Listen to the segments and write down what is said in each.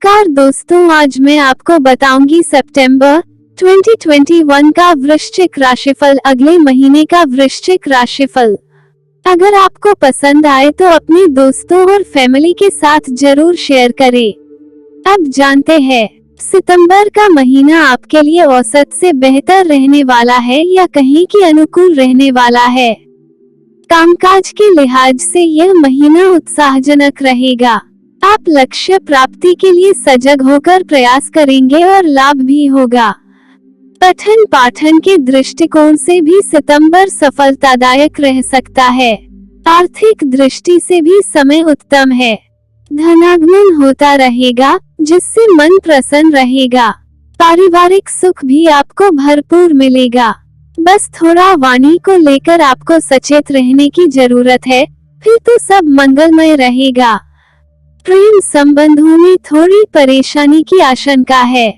नमस्कार दोस्तों, आज मैं आपको बताऊंगी सितंबर 2021 का वृश्चिक राशिफल, अगले महीने का वृश्चिक राशिफल। अगर आपको पसंद आए तो अपने दोस्तों और फैमिली के साथ जरूर शेयर करें। अब जानते हैं सितंबर का महीना आपके लिए औसत से बेहतर रहने वाला है या कहीं कि अनुकूल रहने वाला है। कामकाज के लिहाज से यह महीना उत्साहजनक रहेगा। आप लक्ष्य प्राप्ति के लिए सजग होकर प्रयास करेंगे और लाभ भी होगा। पठन पाठन के दृष्टिकोण से भी सितंबर सफलतादायक रह सकता है। आर्थिक दृष्टि से भी समय उत्तम है। धनागमन होता रहेगा जिससे मन प्रसन्न रहेगा। पारिवारिक सुख भी आपको भरपूर मिलेगा। बस थोड़ा वाणी को लेकर आपको सचेत रहने की जरूरत है, फिर तो सब मंगलमय रहेगा। प्रेम संबंधों में थोड़ी परेशानी की आशंका है।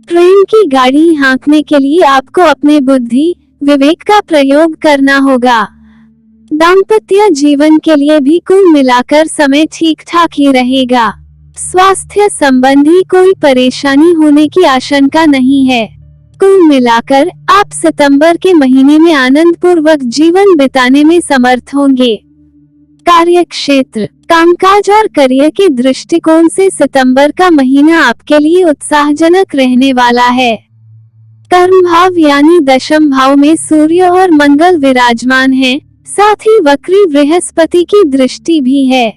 प्रेम की गाड़ी हाँकने के लिए आपको अपने बुद्धि विवेक का प्रयोग करना होगा। दाम्पत्य जीवन के लिए भी कुल मिलाकर समय ठीक ठाक ही रहेगा। स्वास्थ्य संबंधी कोई परेशानी होने की आशंका नहीं है। कुल मिलाकर आप सितंबर के महीने में आनंद पूर्वक जीवन बिताने में समर्थ होंगे। कार्य क्षेत्र, कामकाज और करियर के दृष्टिकोण से सितंबर का महीना आपके लिए उत्साहजनक रहने वाला है। कर्म भाव यानी दशम भाव में सूर्य और मंगल विराजमान हैं, साथ ही वक्री बृहस्पति की दृष्टि भी है।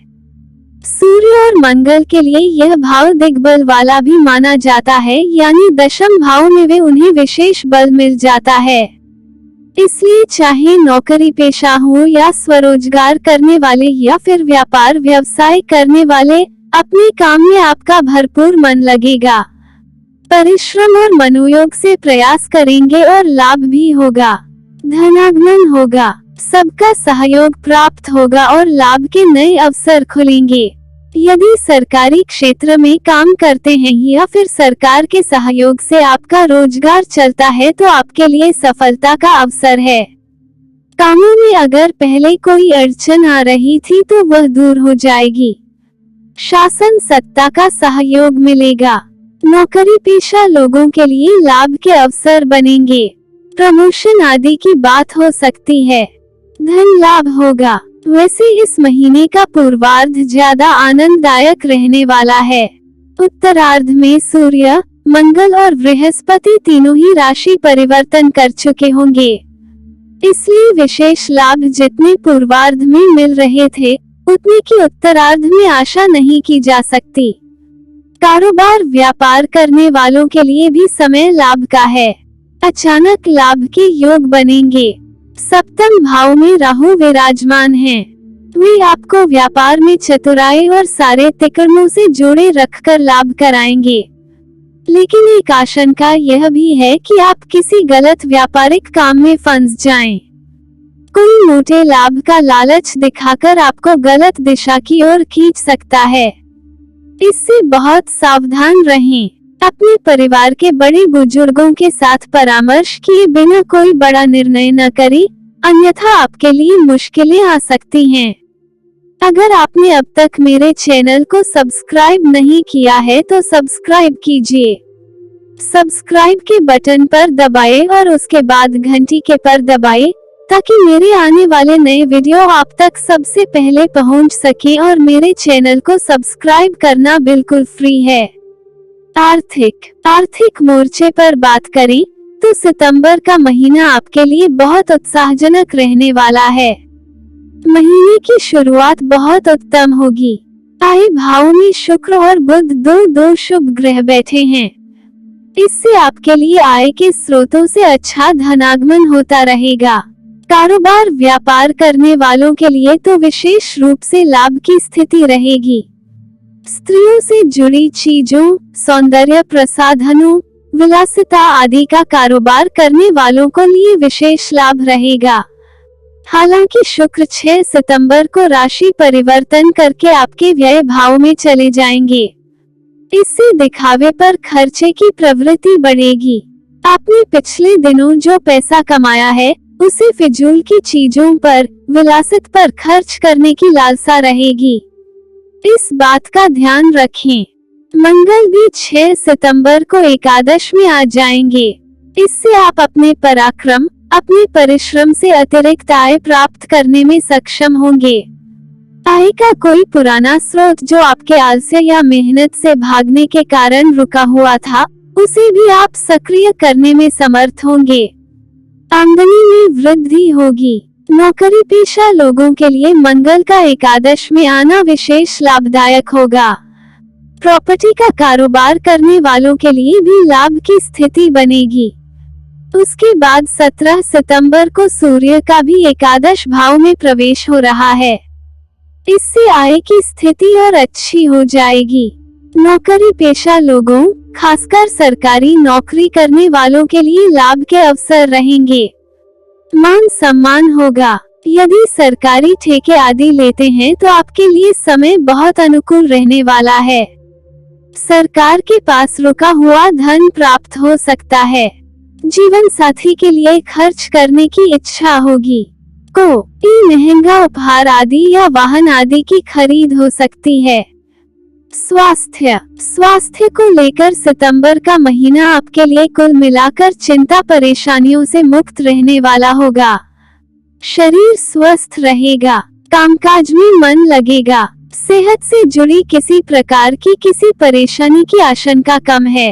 सूर्य और मंगल के लिए यह भाव दिग्बल वाला भी माना जाता है, यानी दशम भाव में वे उन्हें विशेष बल मिल जाता है। इसलिए चाहे नौकरी पेशा हो या स्वरोजगार करने वाले या फिर व्यापार व्यवसाय करने वाले, अपने काम में आपका भरपूर मन लगेगा। परिश्रम और मनोयोग से प्रयास करेंगे और लाभ भी होगा। धनागमन होगा, सबका सहयोग प्राप्त होगा और लाभ के नए अवसर खुलेंगे। यदि सरकारी क्षेत्र में काम करते हैं या फिर सरकार के सहयोग से आपका रोजगार चलता है तो आपके लिए सफलता का अवसर है। कामों में अगर पहले कोई अड़चन आ रही थी तो वह दूर हो जाएगी। शासन सत्ता का सहयोग मिलेगा। नौकरी पेशा लोगों के लिए लाभ के अवसर बनेंगे। प्रमोशन आदि की बात हो सकती है। धन लाभ होगा। वैसे इस महीने का पूर्वार्ध ज्यादा आनंददायक रहने वाला है। उत्तरार्ध में सूर्य, मंगल और बृहस्पति तीनों ही राशि परिवर्तन कर चुके होंगे। इसलिए विशेष लाभ जितने पूर्वार्ध में मिल रहे थे, उतने की उत्तरार्ध में आशा नहीं की जा सकती। कारोबार व्यापार करने वालों के लिए भी समय लाभ का है। अचानक लाभ के योग बनेंगे। सप्तम भाव में राहु विराजमान हैं। वे आपको व्यापार में चतुराई और सारे तिकड़मों से जोड़े रखकर लाभ कराएंगे। लेकिन एक आशंका यह भी है कि आप किसी गलत व्यापारिक काम में फंस जाएं। कोई मोटे लाभ का लालच दिखाकर आपको गलत दिशा की ओर खींच सकता है। इससे बहुत सावधान रहें। अपने परिवार के बड़े बुजुर्गों के साथ परामर्श किए बिना कोई बड़ा निर्णय न करें, अन्यथा आपके लिए मुश्किलें आ सकती हैं। अगर आपने अब तक मेरे चैनल को सब्सक्राइब नहीं किया है तो सब्सक्राइब कीजिए। सब्सक्राइब के बटन पर दबाएं और उसके बाद घंटी के पर दबाएं, ताकि मेरे आने वाले नए वीडियो आप तक सबसे पहले पहुंच सके। और मेरे चैनल को सब्सक्राइब करना बिल्कुल फ्री है। आर्थिक मोर्चे पर बात करें तो सितंबर का महीना आपके लिए बहुत उत्साहजनक रहने वाला है। महीने की शुरुआत बहुत उत्तम होगी। आय भाव में शुक्र और बुध दो शुभ ग्रह बैठे हैं। इससे आपके लिए आय के स्रोतों से अच्छा धनागमन होता रहेगा। कारोबार व्यापार करने वालों के लिए तो विशेष रूप से लाभ की स्थिति रहेगी। स्त्रियों से जुड़ी चीजों, सौंदर्य प्रसाधनों, विलासिता आदि का कारोबार करने वालों को लिए विशेष लाभ रहेगा। हालांकि शुक्र 6 सितंबर को राशि परिवर्तन करके आपके व्यय भाव में चले जाएंगे। इससे दिखावे पर खर्चे की प्रवृत्ति बढ़ेगी। आपने पिछले दिनों जो पैसा कमाया है, उसे फिजूल की चीजों पर, विलासित पर खर्च करने की लालसा रहेगी। इस बात का ध्यान रखें। मंगल भी 6 सितंबर को एकादश में आ जाएंगे। इससे आप अपने पराक्रम, अपने परिश्रम से अतिरिक्त आय प्राप्त करने में सक्षम होंगे। आय का कोई पुराना स्रोत जो आपके आलस्य या मेहनत से भागने के कारण रुका हुआ था, उसे भी आप सक्रिय करने में समर्थ होंगे। आमदनी में वृद्धि होगी। नौकरी पेशा लोगों के लिए मंगल का एकादश में आना विशेष लाभदायक होगा। प्रॉपर्टी का कारोबार करने वालों के लिए भी लाभ की स्थिति बनेगी। उसके बाद 17 सितंबर को सूर्य का भी एकादश भाव में प्रवेश हो रहा है। इससे आय की स्थिति और अच्छी हो जाएगी। नौकरी पेशा लोगों, खासकर सरकारी नौकरी करने वालों के लिए लाभ के अवसर रहेंगे। मान सम्मान होगा। यदि सरकारी ठेके आदि लेते हैं तो आपके लिए समय बहुत अनुकूल रहने वाला है। सरकार के पास रुका हुआ धन प्राप्त हो सकता है। जीवन साथी के लिए खर्च करने की इच्छा होगी। महंगा उपहार आदि या वाहन आदि की खरीद हो सकती है। स्वास्थ्य को लेकर सितंबर का महीना आपके लिए कुल मिलाकर चिंता परेशानियों से मुक्त रहने वाला होगा। शरीर स्वस्थ रहेगा। कामकाज में मन लगेगा। सेहत से जुड़ी किसी प्रकार की किसी परेशानी की आशंका कम है।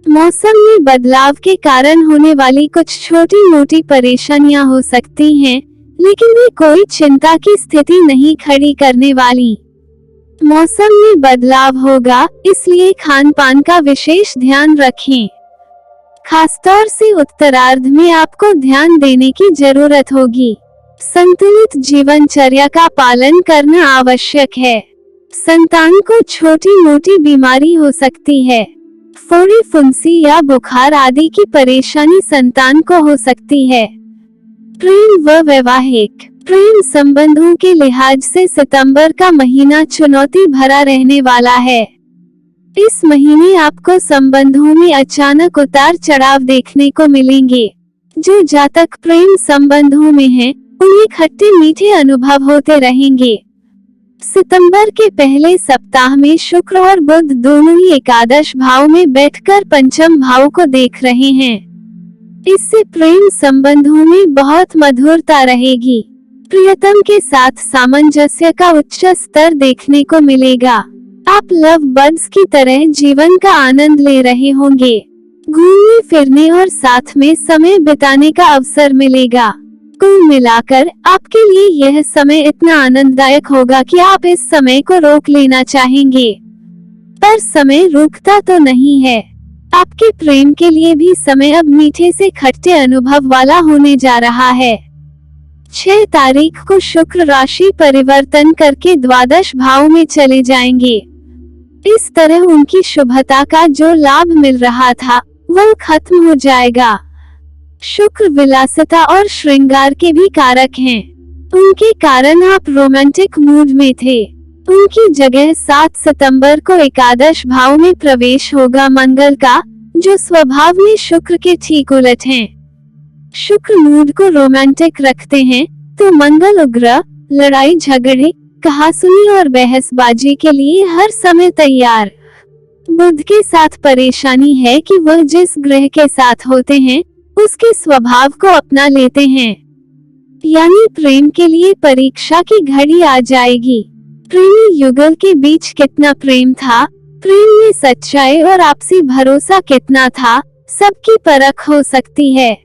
मौसम में बदलाव के कारण होने वाली कुछ छोटी मोटी परेशानियां हो सकती हैं, लेकिन वे कोई चिंता की स्थिति नहीं खड़ी करने वाली। मौसम में बदलाव होगा, इसलिए खान पान का विशेष ध्यान रखें। खासतौर से उत्तरार्ध में आपको ध्यान देने की जरूरत होगी। संतुलित जीवनचर्या का पालन करना आवश्यक है। संतान को छोटी मोटी बीमारी हो सकती है। फोड़ी फुंसी या बुखार आदि की परेशानी संतान को हो सकती है। प्रेम व वैवाहिक प्रेम संबंधों के लिहाज से सितंबर का महीना चुनौती भरा रहने वाला है। इस महीने आपको संबंधों में अचानक उतार चढ़ाव देखने को मिलेंगे। जो जातक प्रेम संबंधों में हैं, उन्हें खट्टे मीठे अनुभव होते रहेंगे। सितंबर के पहले सप्ताह में शुक्र और बुध दोनों ही एकादश भाव में बैठकर पंचम भाव को देख रहे हैं। इससे प्रेम संबंधों में बहुत मधुरता रहेगी। प्रियतम के साथ सामंजस्य का उच्च स्तर देखने को मिलेगा। आप लव बर्ड्स की तरह जीवन का आनंद ले रहे होंगे। घूमने फिरने और साथ में समय बिताने का अवसर मिलेगा। कुल मिलाकर आपके लिए यह समय इतना आनंददायक होगा कि आप इस समय को रोक लेना चाहेंगे, पर समय रुकता तो नहीं है। आपके प्रेम के लिए भी समय अब मीठे से खट्टे अनुभव वाला होने जा रहा है। 6 तारीख को शुक्र राशि परिवर्तन करके द्वादश भाव में चले जाएंगे। इस तरह उनकी शुभता का जो लाभ मिल रहा था, वह खत्म हो जाएगा। शुक्र विलासिता और श्रृंगार के भी कारक हैं। उनके कारण आप रोमांटिक मूड में थे। उनकी जगह 7 सितंबर को एकादश भाव में प्रवेश होगा मंगल का, जो स्वभाव में शुक्र के ठीक उलट हैं। शुक्र मूड को रोमांटिक रखते हैं, तो मंगल उग्र, लड़ाई झगड़े, कहासुनी और बहसबाजी के लिए हर समय तैयार। बुध के साथ परेशानी है कि वह जिस ग्रह के साथ होते हैं, उसके स्वभाव को अपना लेते हैं। यानी प्रेम के लिए परीक्षा की घड़ी आ जाएगी। प्रेमी युगल के बीच कितना प्रेम था, प्रेम में सच्चाई और आपसी भरोसा कितना था, सबकी परख हो सकती है।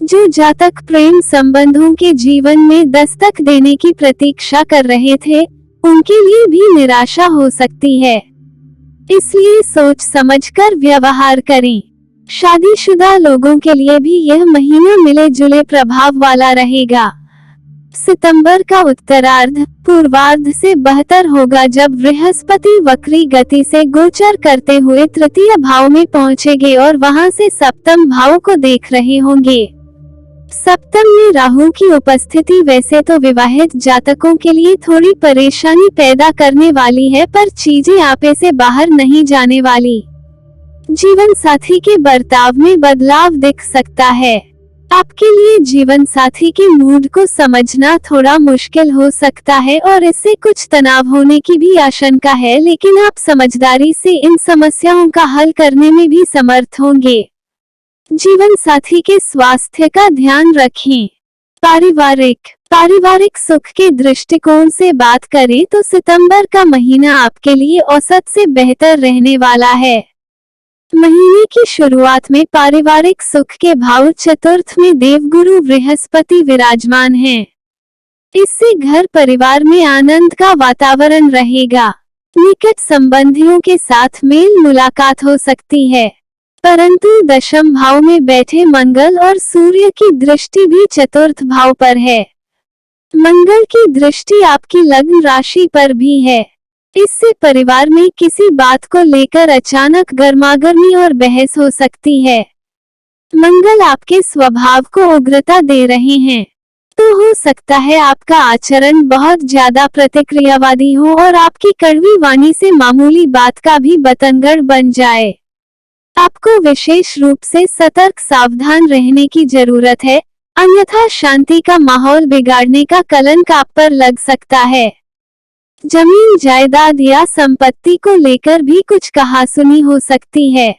जो जातक प्रेम संबंधों के जीवन में दस्तक देने की प्रतीक्षा कर रहे थे, उनके लिए भी निराशा हो सकती है। इसलिए सोच समझकर व्यवहार करें। शादीशुदा लोगों के लिए भी यह महीना मिले जुले प्रभाव वाला रहेगा। सितंबर का उत्तरार्ध पूर्वार्ध से बेहतर होगा, जब बृहस्पति वक्री गति से गोचर करते हुए तृतीय भाव में पहुंचेंगे और वहां से सप्तम भाव को देख रहे होंगे। सप्तम में राहु की उपस्थिति वैसे तो विवाहित जातकों के लिए थोड़ी परेशानी पैदा करने वाली है, पर चीजें आपे से बाहर नहीं जाने वाली। जीवन साथी के बर्ताव में बदलाव दिख सकता है। आपके लिए जीवन साथी के मूड को समझना थोड़ा मुश्किल हो सकता है और इससे कुछ तनाव होने की भी आशंका है, लेकिन आप समझदारी से इन समस्याओं का हल करने में भी समर्थ होंगे। जीवन साथी के स्वास्थ्य का ध्यान रखें। पारिवारिक सुख के दृष्टिकोण से बात करें तो सितंबर का महीना आपके लिए औसत से बेहतर रहने वाला है। महीने की शुरुआत में पारिवारिक सुख के भाव चतुर्थ में देवगुरु बृहस्पति विराजमान हैं। इससे घर परिवार में आनंद का वातावरण रहेगा। निकट संबंधियों के साथ मेल मुलाकात हो सकती है, परंतु दशम भाव में बैठे मंगल और सूर्य की दृष्टि भी चतुर्थ भाव पर है। मंगल की दृष्टि आपकी लग्न राशि पर भी है। इससे परिवार में किसी बात को लेकर अचानक गर्मागर्मी और बहस हो सकती है। मंगल आपके स्वभाव को उग्रता दे रहे हैं, तो हो सकता है आपका आचरण बहुत ज्यादा प्रतिक्रियावादी हो और आपकी कड़वी वाणी से मामूली बात का भी बतंगड़ बन जाए। आपको विशेष रूप से सतर्क सावधान रहने की जरूरत है, अन्यथा शांति का माहौल बिगाड़ने का कलंक आप पर लग सकता है। जमीन जायदाद या संपत्ति को लेकर भी कुछ कहासुनी हो सकती है।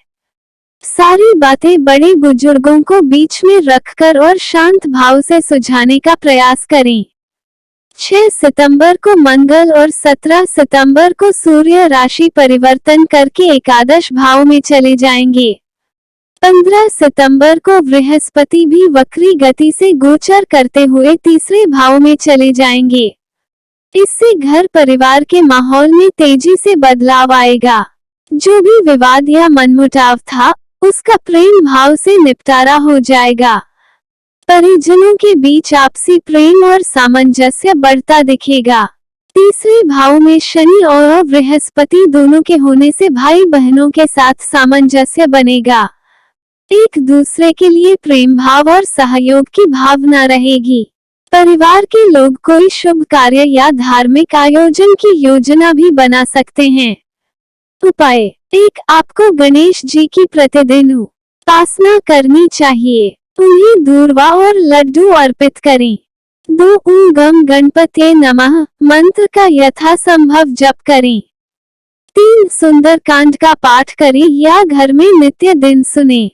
सारी बातें बड़े बुजुर्गों को बीच में रखकर और शांत भाव से सुलझाने का प्रयास करें। 6 सितंबर को मंगल और 17 सितंबर को सूर्य राशि परिवर्तन करके एकादश भाव में चले जाएंगे। 15 सितंबर को बृहस्पति भी वक्री गति से गोचर करते हुए तीसरे भाव में चले जाएंगे। इससे घर परिवार के माहौल में तेजी से बदलाव आएगा। जो भी विवाद या मनमुटाव था, उसका प्रेम भाव से निपटारा हो जाएगा। परिजनों के बीच आपसी प्रेम और सामंजस्य बढ़ता दिखेगा। तीसरे भाव में शनि और बृहस्पति दोनों के होने से भाई बहनों के साथ सामंजस्य बनेगा। एक दूसरे के लिए प्रेम भाव और सहयोग की भावना रहेगी। परिवार के लोग कोई शुभ कार्य या धार्मिक आयोजन की योजना भी बना सकते हैं। उपाय 1. आपको गणेश जी की प्रतिदिन उपासना करनी चाहिए। उन्हें दूर्वा और लड्डू अर्पित करें। 2. ओम गम गणपते नमः मंत्र का यथासंभव जप करें। 3. सुंदरकांड का पाठ करें या घर में नित्य दिन सुने।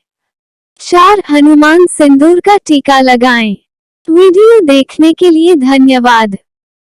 4. हनुमान सिंदूर का टीका लगाएं। वीडियो देखने के लिए धन्यवाद।